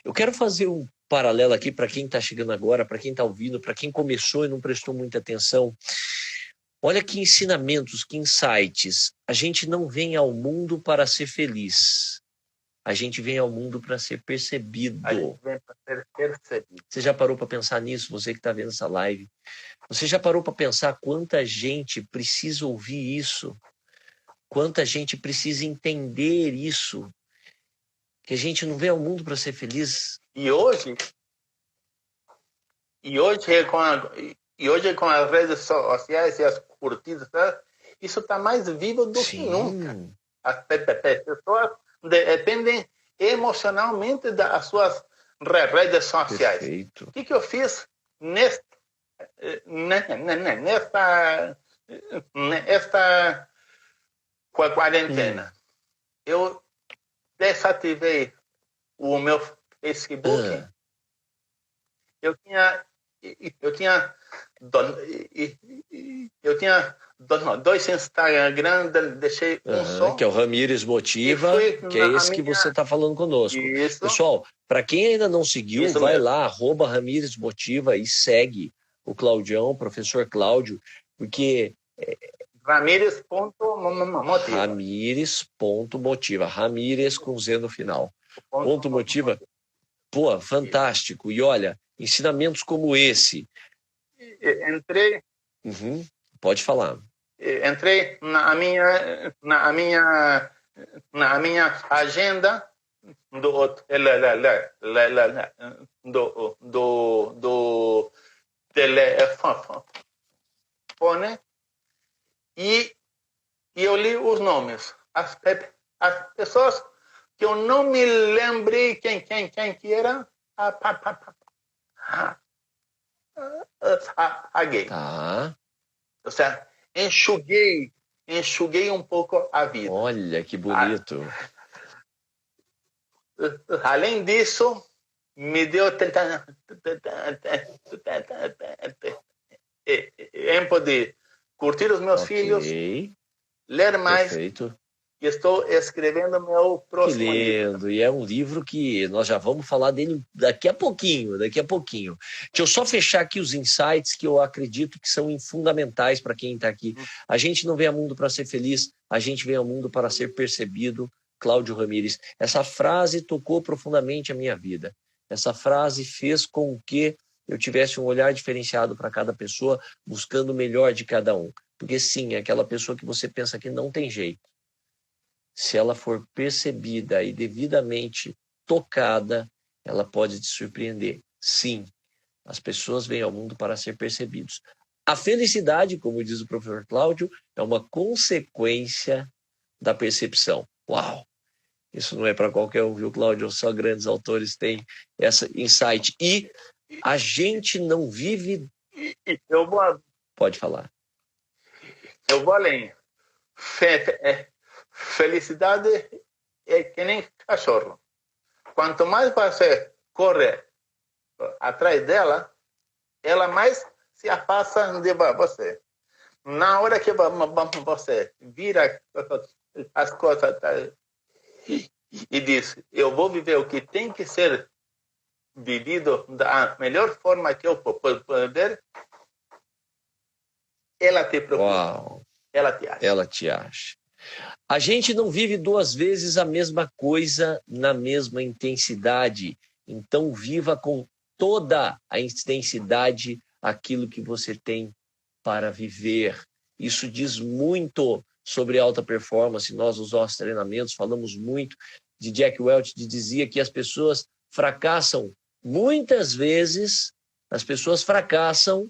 [SPEAKER 1] Eu quero fazer um paralelo aqui para quem está chegando agora, para quem está ouvindo, para quem começou e não prestou muita atenção. Olha que ensinamentos, que insights. A gente não vem ao mundo para ser feliz. A gente vem ao mundo para ser percebido.
[SPEAKER 2] A gente vem para ser percebido.
[SPEAKER 1] Você já parou para pensar nisso, você que está vendo essa live? Você já parou para pensar quanta gente precisa ouvir isso? Quanta gente precisa entender isso? Que a gente não veio ao mundo para ser feliz.
[SPEAKER 2] E hoje com as redes sociais e as curtidas, isso está mais vivo do que nunca. As pessoas dependem emocionalmente das suas redes sociais.
[SPEAKER 1] Perfeito.
[SPEAKER 2] O que eu fiz nesta quarentena? Eu desativei o meu Facebook. Eu tinha dois Instagram, deixei um só.
[SPEAKER 1] Que é o Ramires Motiva, que é esse que você está falando conosco.
[SPEAKER 2] Isso.
[SPEAKER 1] Pessoal, para quem ainda não seguiu,
[SPEAKER 2] Isso
[SPEAKER 1] vai
[SPEAKER 2] mesmo.
[SPEAKER 1] lá, @Ramires Motiva e segue o Claudião, o professor Cláudio, porque...
[SPEAKER 2] Ramires.motiva.
[SPEAKER 1] Ramires.motiva. Ramires com Z no final. Ponto motiva. Pô, fantástico. E olha, ensinamentos como esse.
[SPEAKER 2] Entrei.
[SPEAKER 1] Pode falar.
[SPEAKER 2] Entrei na minha agenda do telefone e eu li os nomes. As pessoas que eu não me lembrei quem que era, apaguei.
[SPEAKER 1] Tá.
[SPEAKER 2] Ou seja, enxuguei um pouco a vida.
[SPEAKER 1] Olha que bonito.
[SPEAKER 2] Além disso, me deu tempo de curtir os meus filhos, ler mais.
[SPEAKER 1] Perfeito.
[SPEAKER 2] E estou escrevendo meu próximo livro.
[SPEAKER 1] Que lindo. E é um livro que nós já vamos falar dele daqui a pouquinho. Deixa eu só fechar aqui os insights que eu acredito que são fundamentais para quem está aqui. A gente não vem ao mundo para ser feliz, a gente vem ao mundo para ser percebido. Cláudio Ramires. Essa frase tocou profundamente a minha vida. Essa frase fez com que eu tivesse um olhar diferenciado para cada pessoa, buscando o melhor de cada um. Porque sim, é aquela pessoa que você pensa que não tem jeito. Se ela for percebida e devidamente tocada, ela pode te surpreender. Sim, as pessoas vêm ao mundo para ser percebidos. A felicidade, como diz o professor Cláudio, é uma consequência da percepção. Uau! Isso não é para qualquer um, viu, Cláudio? Só grandes autores têm essa insight. E a gente não vive... Pode falar.
[SPEAKER 2] Eu vou além. Felicidade é que nem cachorro. Quanto mais você corre atrás dela, ela mais se afasta de você. Na hora que você vira as coisas e diz, eu vou viver o que tem que ser vivido da melhor forma que eu puder, ela te procura.
[SPEAKER 1] Uau.
[SPEAKER 2] Ela te
[SPEAKER 1] acha. A gente não vive duas vezes a mesma coisa na mesma intensidade. Então, viva com toda a intensidade aquilo que você tem para viver. Isso diz muito sobre alta performance. Nós, nos nossos treinamentos, falamos muito de Jack Welch, que dizia que as pessoas fracassam. Muitas vezes, as pessoas fracassam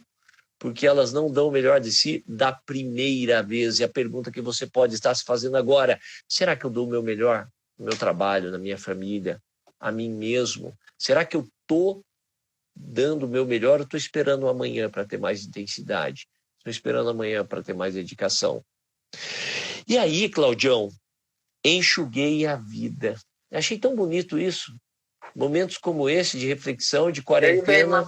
[SPEAKER 1] porque elas não dão o melhor de si da primeira vez. E a pergunta que você pode estar se fazendo agora, será que eu dou o meu melhor no meu trabalho, na minha família, a mim mesmo? Será que eu estou dando o meu melhor ou estou esperando amanhã para ter mais intensidade? Estou esperando amanhã para ter mais dedicação. E aí, Claudião, enxuguei a vida. Eu achei tão bonito isso. Momentos como esse de reflexão, de quarentena.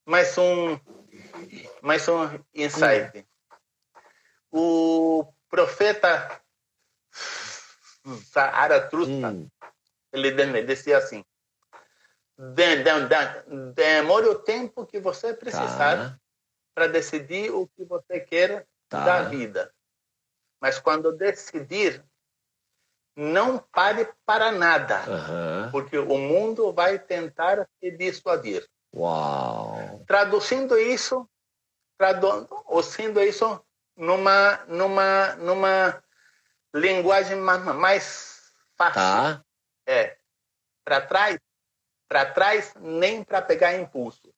[SPEAKER 2] Mais um insight. O profeta Zaratustra, ele dizia assim, demore o tempo que você precisar para decidir o que você quer da vida. Mas quando decidir, não pare para nada, porque o mundo vai tentar te dissuadir.
[SPEAKER 1] Uau!
[SPEAKER 2] Traduzindo isso numa linguagem mais fácil.
[SPEAKER 1] Tá.
[SPEAKER 2] Para trás, nem para pegar impulso.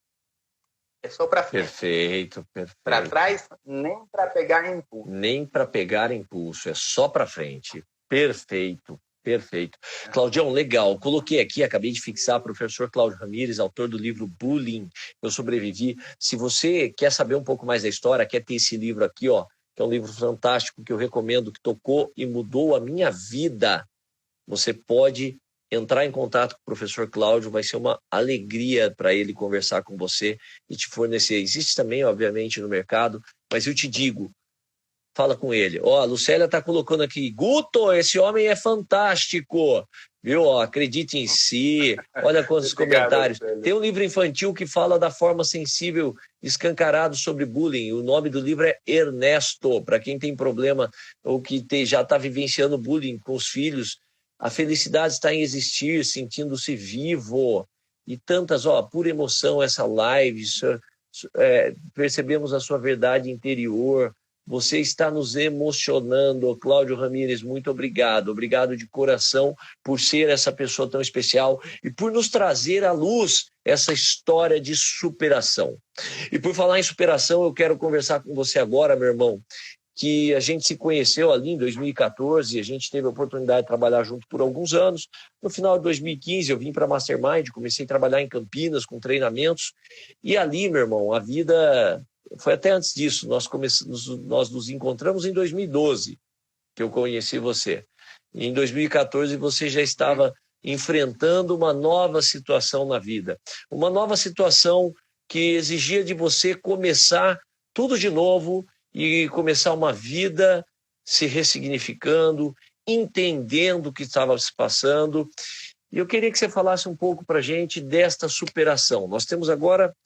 [SPEAKER 2] É só para frente.
[SPEAKER 1] Perfeito, perfeito.
[SPEAKER 2] Para trás, nem para pegar impulso.
[SPEAKER 1] Nem para pegar impulso, é só para frente. Perfeito, perfeito. Claudião, legal. Coloquei aqui, acabei de fixar, professor Cláudio Ramires, autor do livro Bullying, Eu Sobrevivi. Se você quer saber um pouco mais da história, quer ter esse livro aqui, ó, que é um livro fantástico que eu recomendo, que tocou e mudou a minha vida, você pode entrar em contato com o professor Cláudio, vai ser uma alegria para ele conversar com você e te fornecer. Existe também, obviamente, no mercado, mas eu te digo, fala com ele. Ó, a Lucélia está colocando aqui, Guto, esse homem é fantástico, viu? Ó, acredite em si, olha quantos comentários. Tem um livro infantil que fala da forma sensível, escancarado sobre bullying. O nome do livro é Ernesto, para quem tem problema ou que já está vivenciando bullying com os filhos. A felicidade está em existir, sentindo-se vivo. E tantas, ó, pura emoção essa live. Percebemos a sua verdade interior. Você está nos emocionando. Cláudio Ramires, muito obrigado. Obrigado de coração por ser essa pessoa tão especial e por nos trazer à luz essa história de superação. E por falar em superação, eu quero conversar com você agora, meu irmão, que a gente se conheceu ali em 2014, a gente teve a oportunidade de trabalhar junto por alguns anos. No final de 2015, eu vim para a Mastermind, comecei a trabalhar em Campinas com treinamentos. E ali, meu irmão, a vida... Foi até antes disso, nós nos encontramos em 2012, que eu conheci você. E em 2014, você já estava enfrentando uma nova situação na vida. Uma nova situação que exigia de você começar tudo de novo e começar uma vida se ressignificando, entendendo o que estava se passando. E eu queria que você falasse um pouco para a gente desta superação. Nós temos agora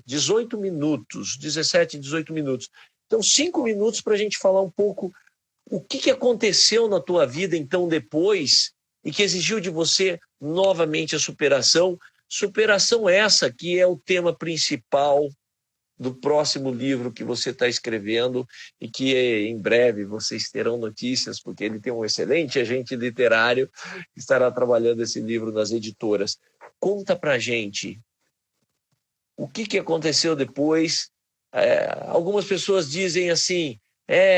[SPEAKER 1] 18 minutos, 17, 18 minutos. Então, 5 minutos para a gente falar um pouco o que aconteceu na tua vida, então, depois, e que exigiu de você novamente a superação. Superação essa que é o tema principal do próximo livro que você está escrevendo e que em breve vocês terão notícias, porque ele tem um excelente agente literário que estará trabalhando esse livro nas editoras. Conta pra gente o que aconteceu depois. Algumas pessoas dizem assim,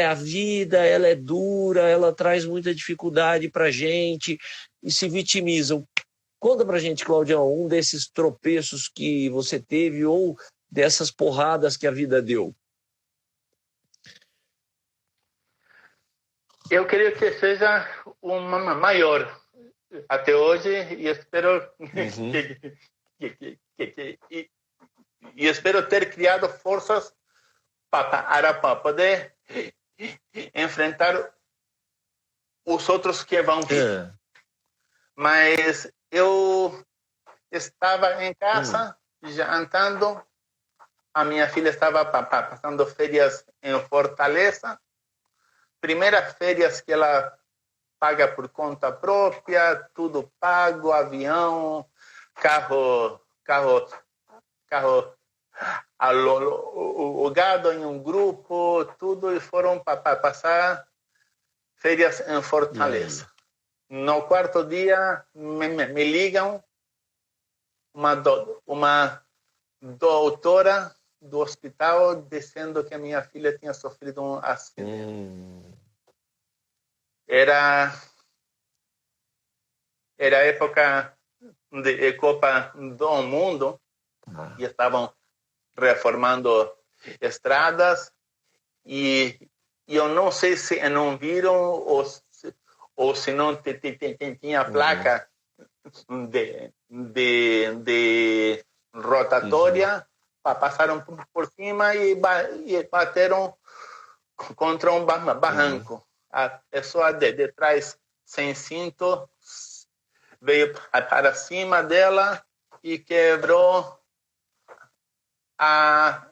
[SPEAKER 1] a vida ela é dura, ela traz muita dificuldade pra gente e se vitimizam. Conta pra gente, Claudião, um desses tropeços que você teve ou dessas porradas que a vida deu.
[SPEAKER 2] Eu queria que seja uma maior até hoje e espero e espero ter criado forças para poder enfrentar os outros que vão vir. Mas eu estava em casa jantando. A minha filha estava passando férias em Fortaleza. Primeiras férias que ela paga por conta própria, tudo pago, avião, carro alugado em um grupo, tudo, e foram passar férias em Fortaleza. No quarto dia, me ligam uma doutora do hospital dizendo que a minha filha tinha sofrido um acidente. Era época de Copa do Mundo e estavam reformando estradas e eu não sei se não viram ou se não tinha placa de rotatória. Passaram por cima e bateram contra um barranco. A pessoa de trás, sem cinto, veio para cima dela e quebrou a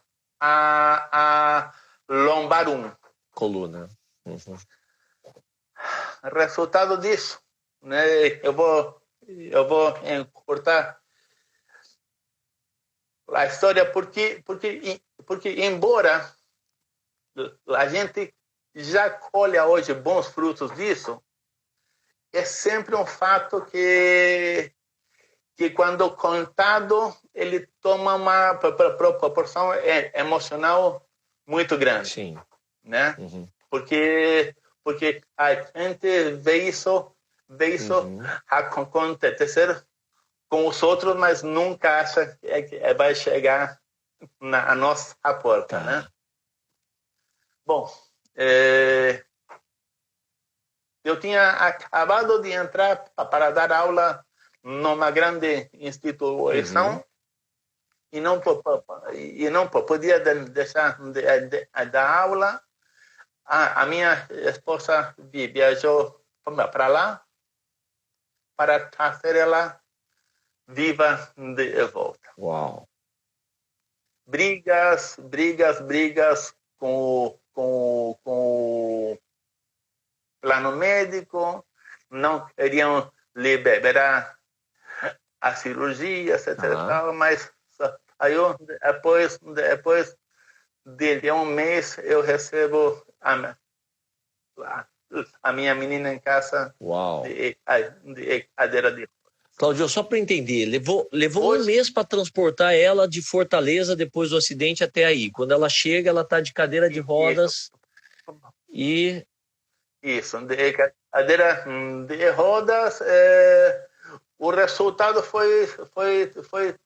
[SPEAKER 2] lombar 1.
[SPEAKER 1] Coluna.
[SPEAKER 2] Resultado disso, né? Eu vou encurtar a história porque embora a gente já colhe hoje bons frutos disso, é sempre um fato que quando contado, ele toma uma proporção emocional muito grande.
[SPEAKER 1] Sim.
[SPEAKER 2] Né? Porque a gente vê isso acontecer com os outros, mas nunca acha que vai chegar na nossa porta, né? Bom, eu tinha acabado de entrar para dar aula numa grande instituição e não podia deixar de dar aula. A minha esposa viajou para lá para trazer ela viva de volta.
[SPEAKER 1] Uau!
[SPEAKER 2] Brigas com o plano médico, não queriam liberar a cirurgia, etc. Mas aí depois de um mês eu recebo a minha menina em casa.
[SPEAKER 1] Uau.
[SPEAKER 2] de cadeira de rodas.
[SPEAKER 1] Cláudio, só para entender, levou um mês para transportar ela de Fortaleza depois do acidente até aí. Quando ela chega, ela está de cadeira de rodas e...
[SPEAKER 2] Isso, de cadeira de rodas. O resultado foi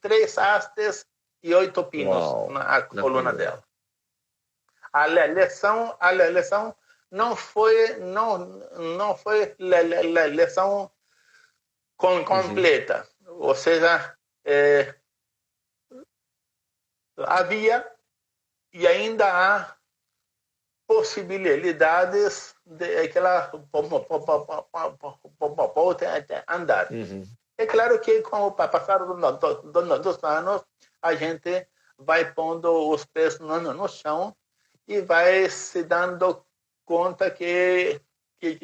[SPEAKER 2] 3 hastes e 8 pinos na coluna dela. A lesão não foi lesão completa. Ou seja, havia e ainda há possibilidades de que ela pode andar. É claro que com o passar dos anos, a gente vai pondo os pés no chão e vai se dando conta que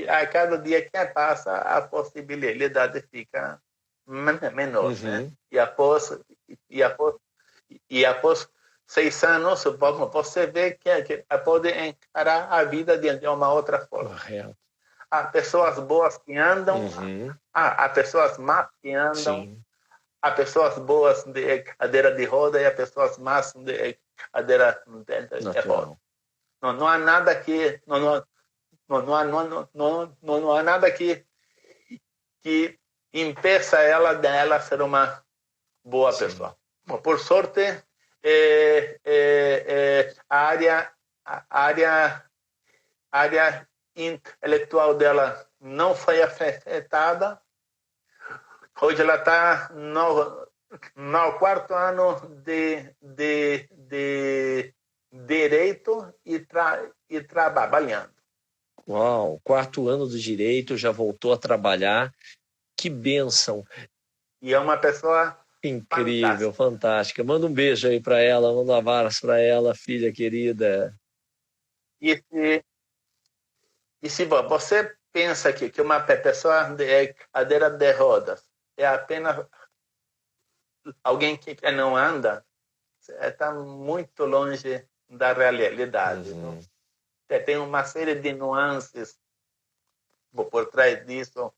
[SPEAKER 2] a cada dia que passa, a possibilidade fica menor. Né? E após 6 anos, você vê que pode encarar a vida de uma outra forma.
[SPEAKER 1] Correto.
[SPEAKER 2] Há pessoas boas que andam, há pessoas más que andam,
[SPEAKER 1] Sim.
[SPEAKER 2] há pessoas boas de cadeira de roda e há pessoas más de cadeira de roda. Não há nada que não há nada que impeça ela de ser uma boa pessoa. Por sorte, a área intelectual dela não foi afetada. Hoje ela está no 4º ano de direito e trabalhando.
[SPEAKER 1] Uau, 4º ano do direito, já voltou a trabalhar. Que bênção.
[SPEAKER 2] E é uma pessoa
[SPEAKER 1] incrível, fantástica. Manda um beijo aí para ela, manda um abraço para ela, filha querida.
[SPEAKER 2] E se você pensa que uma pessoa de cadeira de rodas é apenas alguém que não anda, está muito longe da realidade. Tem uma série de nuances por trás disso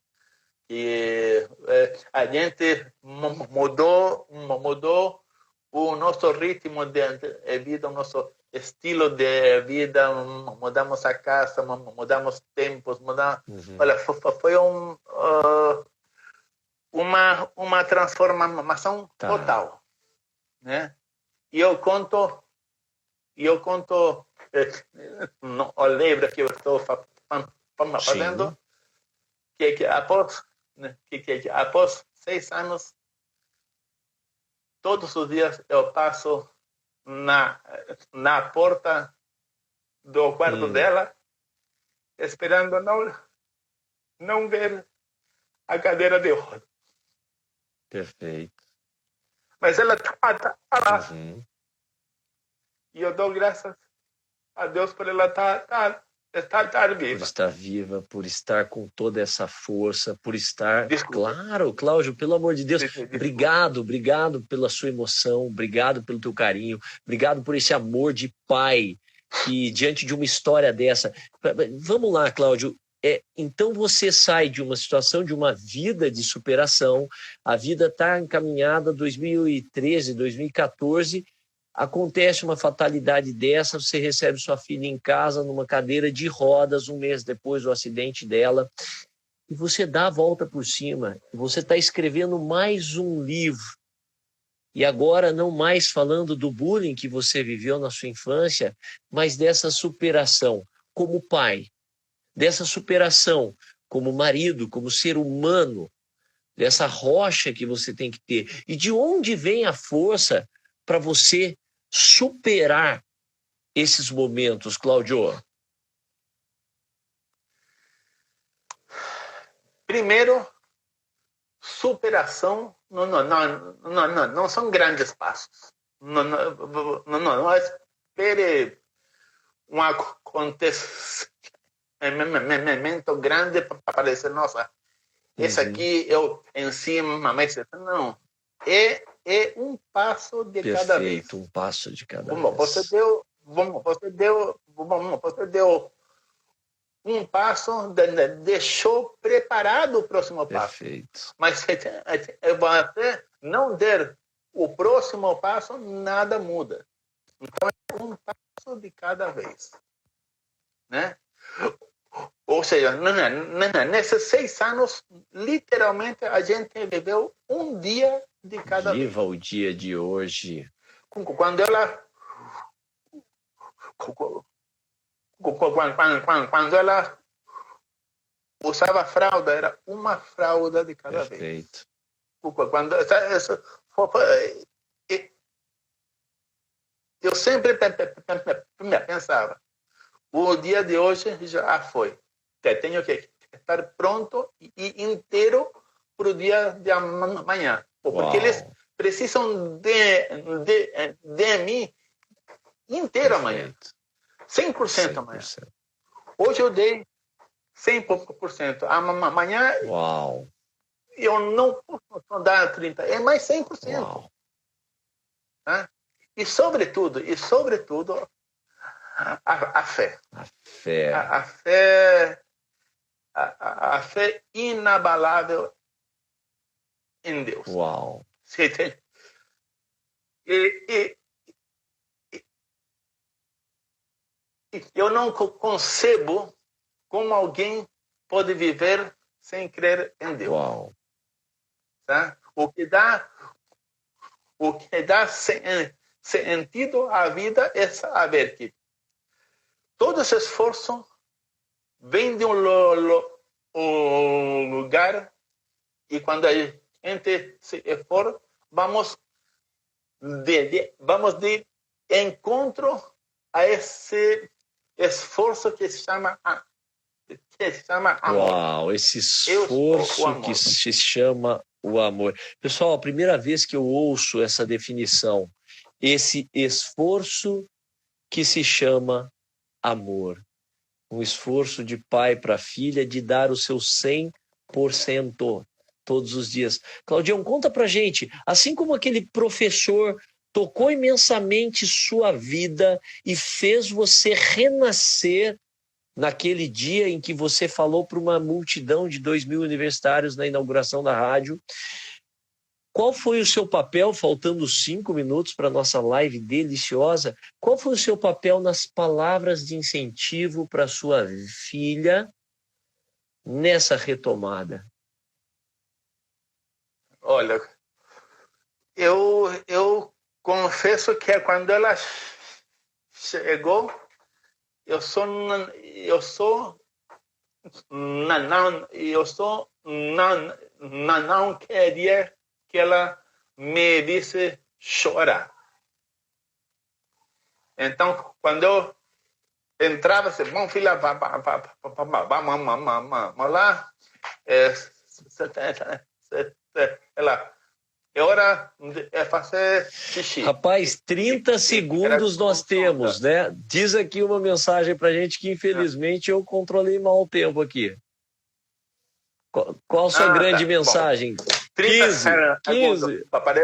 [SPEAKER 2] que a gente mudou o nosso ritmo de vida, o nosso estilo de vida, mudamos a casa, mudamos tempos, olha, foi uma transformação total, né? E eu conto no livro que eu estou fazendo que após 6 anos, todos os dias eu passo na porta do quarto dela, esperando não ver a cadeira de roda.
[SPEAKER 1] Perfeito.
[SPEAKER 2] Mas ela está lá. E eu dou graças a Deus por ela estar viva.
[SPEAKER 1] Por estar viva, por estar com toda essa força, por estar...
[SPEAKER 2] Desculpa.
[SPEAKER 1] Claro, Cláudio, pelo amor de Deus. Obrigado pela sua emoção, obrigado pelo teu carinho, obrigado por esse amor de pai que diante de uma história dessa... Vamos lá, Cláudio. Então você sai de uma situação, de uma vida de superação, a vida está encaminhada, 2013, 2014, acontece uma fatalidade dessa, você recebe sua filha em casa, numa cadeira de rodas, um mês depois do acidente dela, e você dá a volta por cima, você está escrevendo mais um livro, e agora não mais falando do bullying que você viveu na sua infância, mas dessa superação como pai, dessa superação como marido, como ser humano, dessa rocha que você tem que ter. E de onde vem a força para você superar esses momentos, Cláudio?
[SPEAKER 2] Primeiro, superação não são grandes passos. Não espere um acontecimento grande para parecer, nossa, esse aqui eu em cima, mas não. É um passo de cada vez.
[SPEAKER 1] Perfeito, um passo de cada
[SPEAKER 2] vez. Você deu um passo, deixou preparado o próximo passo.
[SPEAKER 1] Perfeito.
[SPEAKER 2] Mas se você não der o próximo passo, nada muda. Então, é um passo de cada vez. Né? Ou seja, nesses 6 anos, literalmente, a gente viveu um dia de cada vez.
[SPEAKER 1] Viva o dia de hoje.
[SPEAKER 2] Quando ela usava fralda, era uma fralda de cada vez. Quando eu sempre pensava, o dia de hoje já foi. Tenho que estar pronto e inteiro para o dia de amanhã. Porque eles precisam de mim inteiro amanhã. 100% amanhã. Hoje eu dei 100%. Amanhã eu não posso dar 30%. É mais 100%. Tá? E sobretudo, a fé. A fé inabalável em Deus.
[SPEAKER 1] Uau.
[SPEAKER 2] Eu não concebo como alguém pode viver sem crer em Deus.
[SPEAKER 1] Uau.
[SPEAKER 2] Tá? O que dá sentido à vida é saber que todo esse esforço vem de um lugar e quando a gente se for, vamos de encontro a esse esforço que se chama amor.
[SPEAKER 1] Uau, esse esforço que se chama o amor. Pessoal, a primeira vez que eu ouço essa definição, esse esforço que se chama amor. Um esforço de pai para filha de dar o seu 100% todos os dias. Claudião, conta pra gente, assim como aquele professor tocou imensamente sua vida e fez você renascer naquele dia em que você falou para uma multidão de 2.000 universitários na inauguração da rádio. Qual foi o seu papel, faltando 5 minutos para a nossa live deliciosa, qual foi o seu papel nas palavras de incentivo para sua filha nessa retomada?
[SPEAKER 2] Olha, eu confesso que quando ela chegou, não queria que ela me visse chorar. Então, quando eu entrava, disse, bom, filha, vamos lá. Ela, é hora de fazer xixi.
[SPEAKER 1] Rapaz, 30 segundos nós temos, né? Diz aqui uma mensagem pra gente que, infelizmente, eu controlei mal o tempo aqui. Qual a sua grande mensagem?
[SPEAKER 2] Bom,
[SPEAKER 1] 15.
[SPEAKER 2] Papai,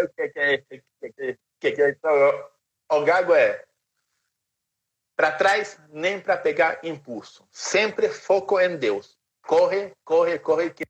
[SPEAKER 2] o gago é para trás nem para pegar impulso. Sempre foco em Deus. Corre, corre, corre, que